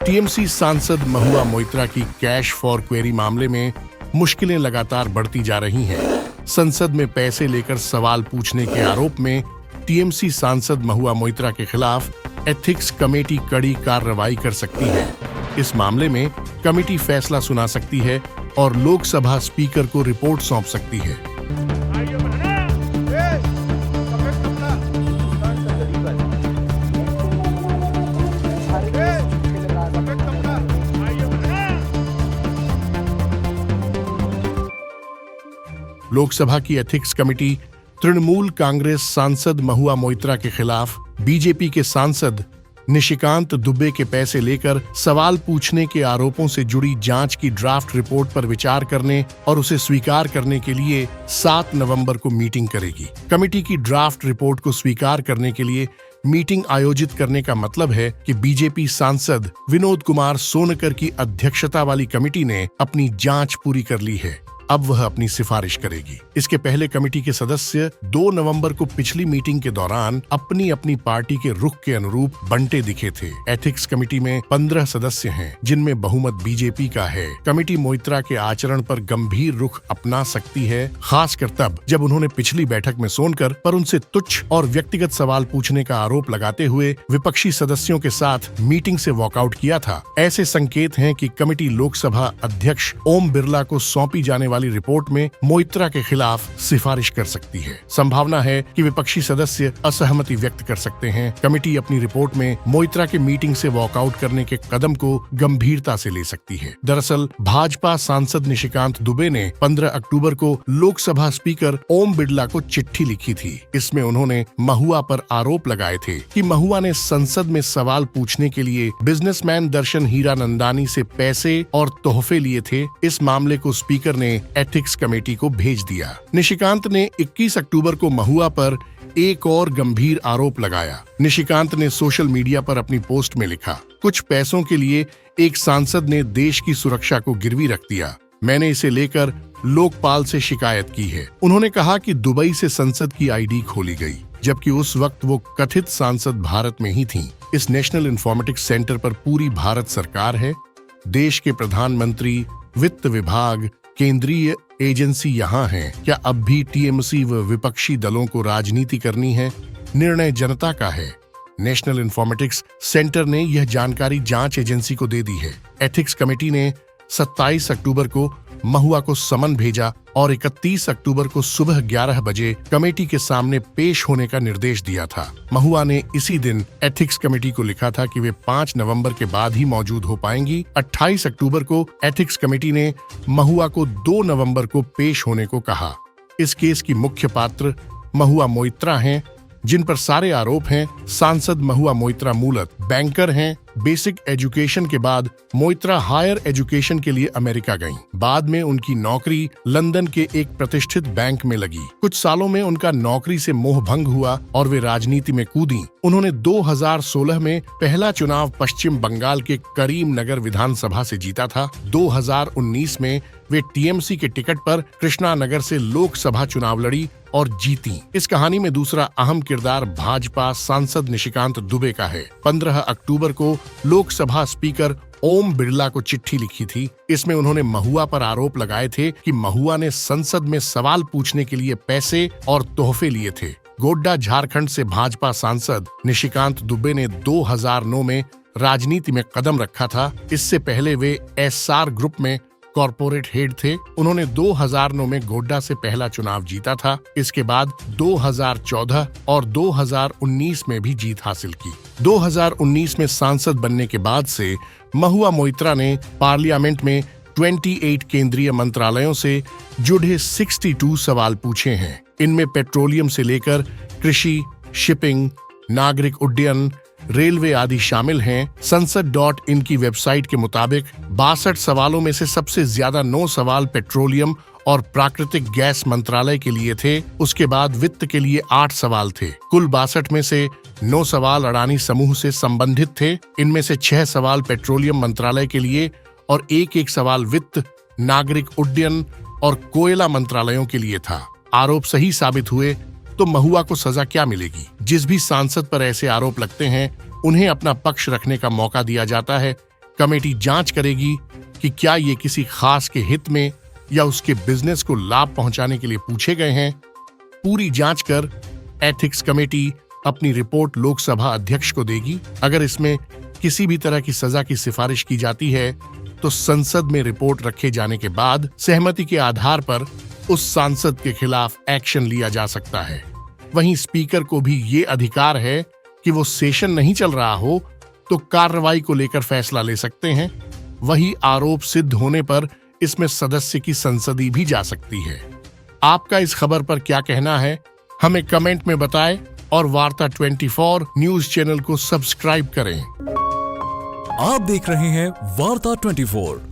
TMC सांसद महुआ मोइत्रा की cash for query मामले में मुश्किलें लगातार बढ़ती जा रही हैं। संसद में पैसे लेकर सवाल पूछने के आरोप में टीएमसी सांसद महुआ मोइत्रा के खिलाफ एथिक्स कमेटी कड़ी कार्रवाई कर सकती है। इस मामले में कमेटी फैसला सुना सकती है और लोकसभा स्पीकर को रिपोर्ट सौंप सकती है। लोकसभा की एथिक्स कमेटी तृणमूल कांग्रेस सांसद महुआ मोइत्रा के खिलाफ बीजेपी के सांसद निशिकांत दुबे के पैसे लेकर सवाल पूछने के आरोपों से जुड़ी जांच की ड्राफ्ट रिपोर्ट पर विचार करने और उसे स्वीकार करने के लिए 7 नवंबर को मीटिंग करेगी। कमेटी की ड्राफ्ट रिपोर्ट को स्वीकार करने के लिए मीटिंग आयोजित करने का मतलब है कि बीजेपी सांसद विनोद कुमार सोनकर की अध्यक्षता वाली कमेटी ने अपनी जांच पूरी कर ली है। अब वह अपनी सिफारिश करेगी। इसके पहले कमेटी के सदस्य 2 नवंबर को पिछली मीटिंग के दौरान अपनी अपनी पार्टी के रुख के अनुरूप बंटे दिखे थे। एथिक्स कमेटी में 15 सदस्य हैं, जिनमें बहुमत बीजेपी का है। कमेटी मोइत्रा के आचरण पर गंभीर रुख अपना सकती है, खासकर तब जब उन्होंने पिछली बैठक में सोनकर पर उनसे तुच्छ और व्यक्तिगत सवाल पूछने का आरोप लगाते हुए विपक्षी सदस्यों के साथ मीटिंग से वॉकआउट किया था। ऐसे संकेत हैं कि कमेटी लोकसभा अध्यक्ष ओम बिरला को सौंपी जाने वाली रिपोर्ट में मोइत्रा के खिलाफ सिफारिश कर सकती है। संभावना है कि विपक्षी सदस्य असहमति व्यक्त कर सकते हैं। कमेटी अपनी रिपोर्ट में मोइत्रा के मीटिंग से वॉकआउट करने के कदम को गंभीरता से ले सकती है। दरअसल भाजपा सांसद निशिकांत दुबे ने 15 अक्टूबर को लोकसभा स्पीकर ओम बिरला को चिट्ठी लिखी थी। इसमें उन्होंने महुआ पर आरोप लगाए थे कि महुआ ने संसद में सवाल पूछने के लिए बिजनेसमैन दर्शन हीरानंदानी से पैसे और तोहफे लिए थे। इस मामले को स्पीकर ने एथिक्स कमेटी को भेज दिया। निशिकांत ने 21 अक्टूबर को महुआ पर एक और गंभीर आरोप लगाया। निशिकांत ने सोशल मीडिया पर अपनी पोस्ट में लिखा, कुछ पैसों के लिए एक सांसद ने देश की सुरक्षा को गिरवी रख दिया। मैंने इसे लेकर लोकपाल से शिकायत की है। उन्होंने कहा कि दुबई से संसद की आईडी खोली गई, जबकि उस वक्त वो कथित सांसद भारत में ही थीं। इस नेशनल इंफॉर्मेटिक्स सेंटर पर पूरी भारत सरकार है। देश के प्रधानमंत्री, वित्त विभाग, केंद्रीय एजेंसी यहाँ हैं। क्या अब भी टीएमसी व विपक्षी दलों को राजनीति करनी है? निर्णय जनता का है। नेशनल इंफॉर्मेटिक्स सेंटर ने यह जानकारी जांच एजेंसी को दे दी है। एथिक्स कमेटी ने 27 अक्टूबर को महुआ को समन भेजा और 31 अक्टूबर को सुबह 11 बजे कमेटी के सामने पेश होने का निर्देश दिया था। महुआ ने इसी दिन एथिक्स कमेटी को लिखा था कि वे 5 नवंबर के बाद ही मौजूद हो पाएंगी। 28 अक्टूबर को एथिक्स कमेटी ने महुआ को 2 नवंबर को पेश होने को कहा। इस केस की मुख्य पात्र महुआ मोइत्रा हैं, जिन पर सारे आरोप हैं। सांसद महुआ मोइत्रा मूलत बैंकर हैं। बेसिक एजुकेशन के बाद मोइत्रा हायर एजुकेशन के लिए अमेरिका गईं। बाद में उनकी नौकरी लंदन के एक प्रतिष्ठित बैंक में लगी। कुछ सालों में उनका नौकरी से मोह भंग हुआ और वे राजनीति में कूदी। उन्होंने 2016 में पहला चुनाव पश्चिम बंगाल के करीमनगर विधानसभा से जीता था। 2019 में वे टीएमसी के टिकट पर कृष्णानगर से लोकसभा चुनाव लड़ी और जीती। इस कहानी में दूसरा अहम किरदार भाजपा सांसद निशिकांत दुबे का है। 15 अक्टूबर को लोकसभा स्पीकर ओम बिरला को चिट्ठी लिखी थी। इसमें उन्होंने महुआ पर आरोप लगाए थे कि महुआ ने संसद में सवाल पूछने के लिए पैसे और तोहफे लिए थे। गोड्डा झारखंड से भाजपा सांसद निशिकांत दुबे ने 2009 में राजनीति में कदम रखा था। इससे पहले वे एसआर ग्रुप में कॉर्पोरेट हेड थे। उन्होंने 2009 में गोड्डा से पहला चुनाव जीता था। इसके बाद 2014 और 2019 में भी जीत हासिल की। 2019 में सांसद बनने के बाद से महुआ मोइत्रा ने पार्लियामेंट में 28 केंद्रीय मंत्रालयों से जुड़े 62 सवाल पूछे हैं। इनमें पेट्रोलियम से लेकर कृषि, शिपिंग, नागरिक उड्डयन, रेलवे आदि शामिल हैं। संसद.इन की वेबसाइट के मुताबिक 62 सवालों में से सबसे ज्यादा 9 सवाल पेट्रोलियम और प्राकृतिक गैस मंत्रालय के लिए थे। उसके बाद वित्त के लिए 8 सवाल थे। कुल 62 में से 9 सवाल अडानी समूह से संबंधित थे। इनमें से 6 सवाल पेट्रोलियम मंत्रालय के लिए और एक सवाल वित्त, नागरिक उड्डयन और कोयला मंत्रालयों के लिए था। आरोप सही साबित हुए तो महुआ को सजा क्या मिलेगी? जिस भी सांसद पर ऐसे आरोप लगते हैं उन्हें अपना पक्ष रखने का मौका दिया जाता है। कमेटी जांच करेगी कि क्या ये किसी खास के हित में या उसके बिजनेस को लाभ पहुंचाने के लिए पूछे गए हैं। पूरी जांच कर एथिक्स कमेटी अपनी रिपोर्ट लोकसभा अध्यक्ष को देगी। अगर इसमें किसी भी तरह की सजा की सिफारिश की जाती है तो संसद में रिपोर्ट रखे जाने के बाद सहमति के आधार पर उस सांसद के खिलाफ एक्शन लिया जा सकता है। वहीं स्पीकर को भी ये अधिकार है कि वो सेशन नहीं चल रहा हो तो कार्रवाई को लेकर फैसला ले सकते हैं। वही आरोप सिद्ध होने पर इसमें सदस्य की संसदी भी जा सकती है। आपका इस खबर पर क्या कहना है, हमें कमेंट में बताएं और वार्ता 24 न्यूज चैनल को सब्सक्राइब करें। आप देख रहे हैं वार्ता 24।